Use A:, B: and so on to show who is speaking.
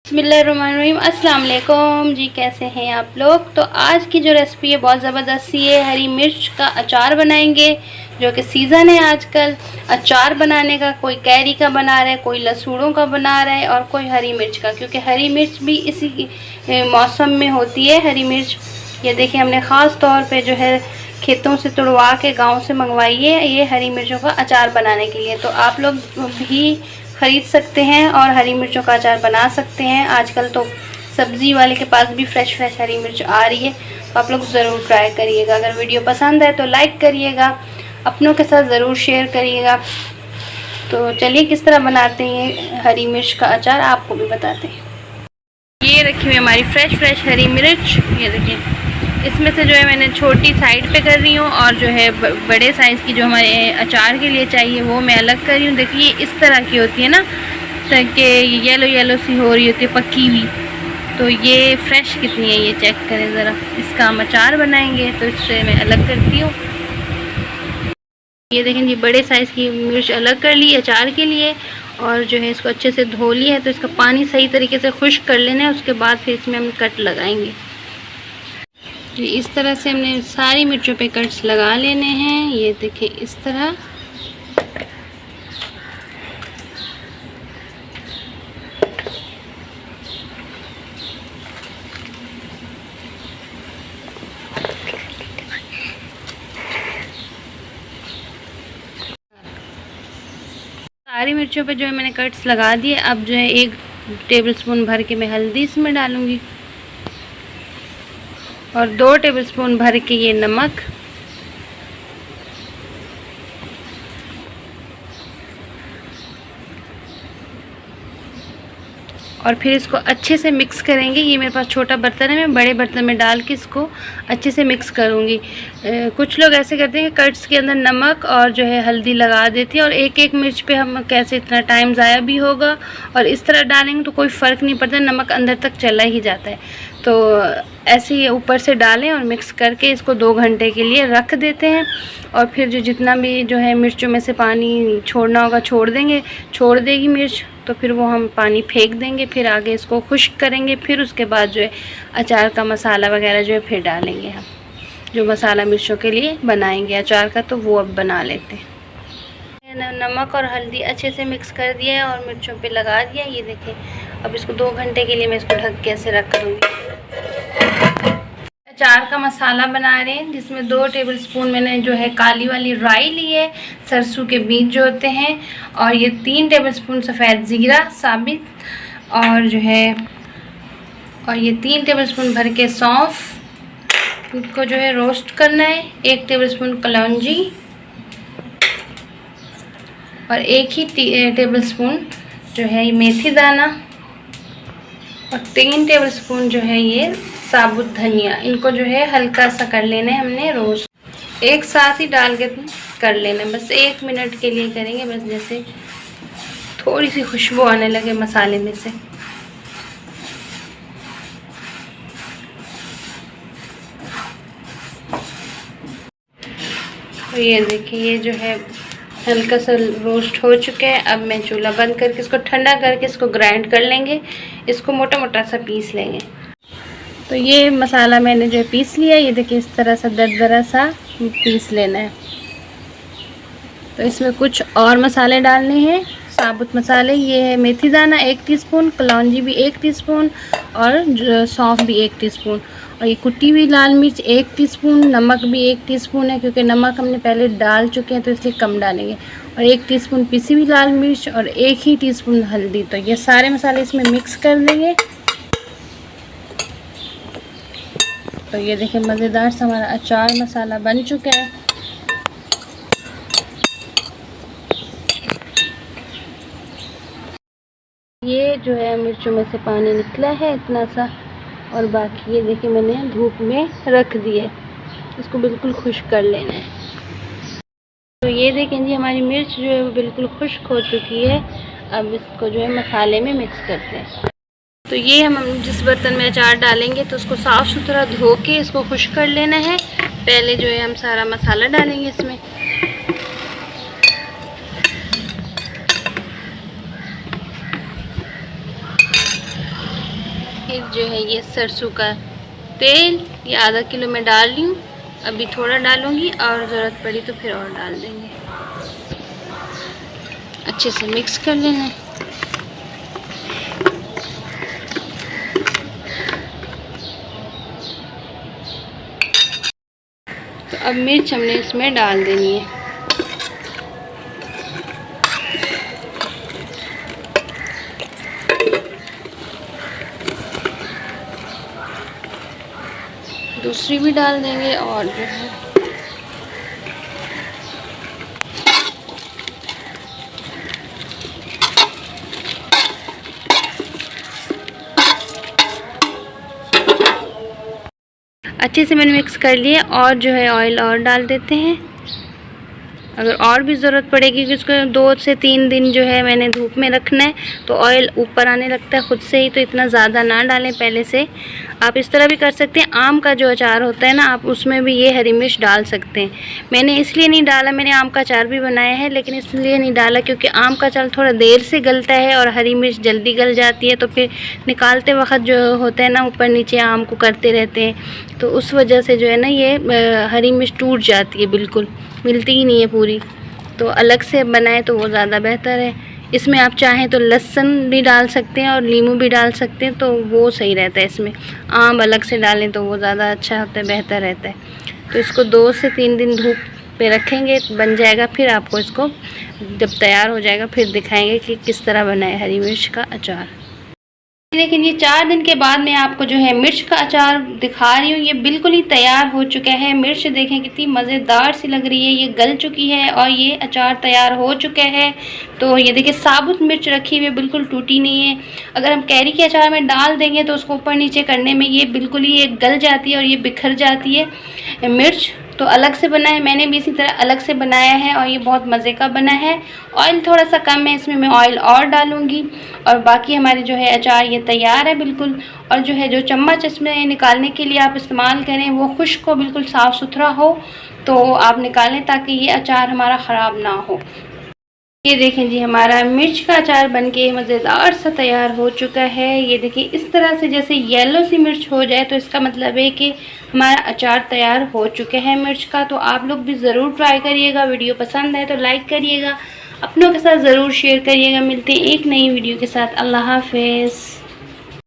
A: बिस्मिल्लाहिर्रहमानिर्रहीम। अस्सलाम वालेकुम जी, कैसे हैं आप लोग। तो आज की जो रेसिपी है बहुत ज़बरदस्त सी है। हरी मिर्च का अचार बनाएंगे जो कि सीज़न है आजकल अचार बनाने का। कोई कैरी का बना रहा है, कोई लहसुनों का बना रहा है और कोई हरी मिर्च का, क्योंकि हरी मिर्च भी इसी मौसम में होती है हरी मिर्च। ये देखिए हमने ख़ास तौर पे जो है खेतों से तुड़वा के गाँव से मंगवाई है ये हरी मिर्चों का अचार बनाने के लिए। तो आप लोग भी ख़रीद सकते हैं और हरी मिर्चों का अचार बना सकते हैं। आजकल तो सब्ज़ी वाले के पास भी फ्रेश हरी मिर्च आ रही है, तो आप लोग ज़रूर ट्राई करिएगा। अगर वीडियो पसंद है तो लाइक करिएगा, अपनों के साथ ज़रूर शेयर करिएगा। तो चलिए किस तरह बनाते हैं हरी मिर्च का अचार आपको भी बताते हैं। ये रखी हुई हमारी फ्रेश हरी मिर्च। ये देखिए इसमें से जो है मैंने छोटी साइड पे कर रही हूँ और जो है बड़े साइज़ की जो हमारे अचार के लिए चाहिए वो मैं अलग कर रही हूँ। देखिए इस तरह की होती है ना, ताकि येलो सी हो रही होती है पकी हुई। तो ये फ्रेश कितनी है ये चेक करें ज़रा। इसका हम अचार बनाएंगे तो इससे मैं अलग करती हूँ। ये देखें जी बड़े साइज़ की मिर्च अलग कर ली अचार के लिए और जो है इसको अच्छे से धो लिया है। तो इसका पानी सही तरीके से खुश्क कर लेना है, उसके बाद फिर इसमें हम कट लगाएंगे। इस तरह से हमने सारी मिर्चों पे कट्स लगा लेने हैं। ये देखिए इस तरह। सारी मिर्चों पे जो है मैंने कट्स लगा दिए। अब जो है 1 टेबलस्पून भर के मैं हल्दी इसमें डालूंगी और 2 टेबलस्पून भर के ये नमक, और फिर इसको अच्छे से मिक्स करेंगे। ये मेरे पास छोटा बर्तन है, मैं बड़े बर्तन में डाल के इसको अच्छे से मिक्स करूँगी। कुछ लोग ऐसे करते हैं कि कट्स के अंदर नमक और जो है हल्दी लगा देती है और एक मिर्च पे हम कैसे इतना टाइम ज़ाया भी होगा। और इस तरह डालेंगे तो कोई फ़र्क नहीं पड़ता, नमक अंदर तक चला ही जाता है। तो ऐसे ही ऊपर से डालें और मिक्स करके इसको 2 घंटे के लिए रख देते हैं। और फिर जो जितना भी जो है मिर्चों में से पानी छोड़ना होगा छोड़ देगी मिर्च, तो फिर वो हम पानी फेंक देंगे। फिर आगे इसको खुश्क करेंगे। फिर उसके बाद जो है अचार का मसाला वगैरह जो है फिर डालेंगे। हम जो मसाला मिर्चों के लिए बनाएंगे अचार का तो वो अब बना लेते हैं। नमक और हल्दी अच्छे से मिक्स कर दिया है और मिर्चों पे लगा दिया। ये देखिए अब इसको 2 घंटे के लिए मैं इसको ढक के ऐसे रख दूँगी। अचार का मसाला बना रहे हैं जिसमें 2 टेबलस्पून मैंने जो है काली वाली राई ली है, सरसों के बीज जो होते हैं, और ये 3 टेबलस्पून सफ़ेद ज़ीरा साबित, और जो है और ये 3 टेबलस्पून भर के सौंफ, इनको जो है रोस्ट करना है। 1 टेबलस्पून कलौंजी और 1 ही टेबलस्पून जो है मेथी दाना और 3 टेबलस्पून जो है ये साबुत धनिया। इनको जो है हल्का सा कर लेना है हमने रोस्ट, एक साथ ही डाल के कर लेना है। बस 1 मिनट के लिए करेंगे, बस जैसे थोड़ी सी खुशबू आने लगे मसाले में से। तो ये देखिए ये जो है हल्का सा रोस्ट हो चुका है। अब मैं चूल्हा बंद करके इसको ठंडा करके इसको ग्राइंड कर लेंगे। इसको मोटा मोटा सा पीस लेंगे। तो ये मसाला मैंने जो है पीस लिया। ये देखिए इस तरह सा दरदरा सा पीस लेना है। तो इसमें कुछ और मसाले डालने हैं, साबुत मसाले। ये है मेथी दाना 1 टीस्पून, कलौंजी भी 1 टीस्पून और सौंफ भी 1 टीस्पून, और ये कुटी हुई लाल मिर्च 1 टीस्पून, नमक भी 1 टीस्पून है क्योंकि नमक हमने पहले डाल चुके हैं तो इसलिए कम डालेंगे, और 1 टीस्पून पिसी हुई लाल मिर्च और 1 ही टीस्पून हल्दी। तो ये सारे मसाले इसमें मिक्स कर देंगे। तो ये देखिए मज़ेदार सा हमारा अचार मसाला बन चुका है। ये जो है मिर्चों में से पानी निकला है इतना सा, और बाकी ये देखिए मैंने धूप में रख दिए। इसको बिल्कुल खुश्क कर लेना है। तो ये देखें जी हमारी मिर्च जो है वो बिल्कुल खुश्क हो चुकी है। अब इसको जो है मसाले में मिक्स करते हैं। तो ये हम जिस बर्तन में अचार डालेंगे तो उसको साफ़ सुथरा धो के इसको खुश्क कर लेना है। पहले जो है हम सारा मसाला डालेंगे इसमें। फिर जो है ये सरसों का तेल, ये आधा किलो में डाल रही हूँ। अभी थोड़ा डालूँगी और ज़रूरत पड़ी तो फिर और डाल देंगे। अच्छे से मिक्स कर लेना है। तो अब मिर्च हमने इसमें डाल देनी है। दूसरी भी डाल देंगे और जो है अच्छे से मैंने मिक्स कर लिया और जो है ऑयल और डाल देते हैं। अगर और भी ज़रूरत पड़ेगी कि उसको 2 से 3 दिन जो है मैंने धूप में रखना है तो ऑयल ऊपर आने लगता है खुद से ही, तो इतना ज़्यादा ना डालें पहले से। आप इस तरह भी कर सकते हैं, आम का जो अचार होता है ना, आप उसमें भी ये हरी मिर्च डाल सकते हैं। मैंने इसलिए नहीं डाला, मैंने आम का अचार भी बनाया है लेकिन इसलिए नहीं डाला क्योंकि आम का अचार थोड़ा देर से गलता है और हरी मिर्च जल्दी गल जाती है, तो फिर निकालते वक्त जो होता है ना ऊपर नीचे आम को करते रहते हैं, तो उस वजह से जो है ना ये हरी मिर्च टूट जाती है, बिल्कुल मिलती ही नहीं है पूरी। तो अलग से बनाए तो वो ज़्यादा बेहतर है। इसमें आप चाहें तो लहसुन भी डाल सकते हैं और नींबू भी डाल सकते हैं, तो वो सही रहता है। इसमें आम अलग से डालें तो वो ज़्यादा अच्छा होता है, बेहतर रहता है। तो इसको 2 से 3 दिन धूप पे रखेंगे, बन जाएगा। फिर आपको इसको जब तैयार हो जाएगा फिर दिखाएंगे कि किस तरह बनाए हरी मिर्च का अचार। लेकिन ये 4 दिन के बाद मैं आपको जो है मिर्च का अचार दिखा रही हूँ। ये बिल्कुल ही तैयार हो चुका है। मिर्च देखें कितनी मज़ेदार सी लग रही है, ये गल चुकी है और ये अचार तैयार हो चुका है। तो ये देखिए साबुत मिर्च रखी हुई है, बिल्कुल टूटी नहीं है। अगर हम कैरी के अचार में डाल देंगे तो उसको ऊपर नीचे करने में ये बिल्कुल ही ये गल जाती है और ये बिखर जाती है मिर्च। तो अलग से बना है, मैंने भी इसी तरह अलग से बनाया है और ये बहुत मज़े का बना है। ऑयल थोड़ा सा कम है, इसमें मैं ऑयल और डालूँगी। और बाकी हमारे जो है अचार ये तैयार है बिल्कुल। और जो है जो चम्मच इसमें निकालने के लिए आप इस्तेमाल करें वो खुश्क हो, बिल्कुल साफ़ सुथरा हो तो आप निकालें ताकि ये अचार हमारा ख़राब ना हो। ये देखें जी हमारा मिर्च का अचार बनके मज़ेदार सा तैयार हो चुका है। ये देखिए इस तरह से जैसे येलो सी मिर्च हो जाए तो इसका मतलब है कि हमारा अचार तैयार हो चुका है मिर्च का। तो आप लोग भी ज़रूर ट्राई करिएगा। वीडियो पसंद है तो लाइक करिएगा, अपनों के साथ ज़रूर शेयर करिएगा। मिलते हैं एक नई वीडियो के साथ। अल्लाह हाफ़िज़।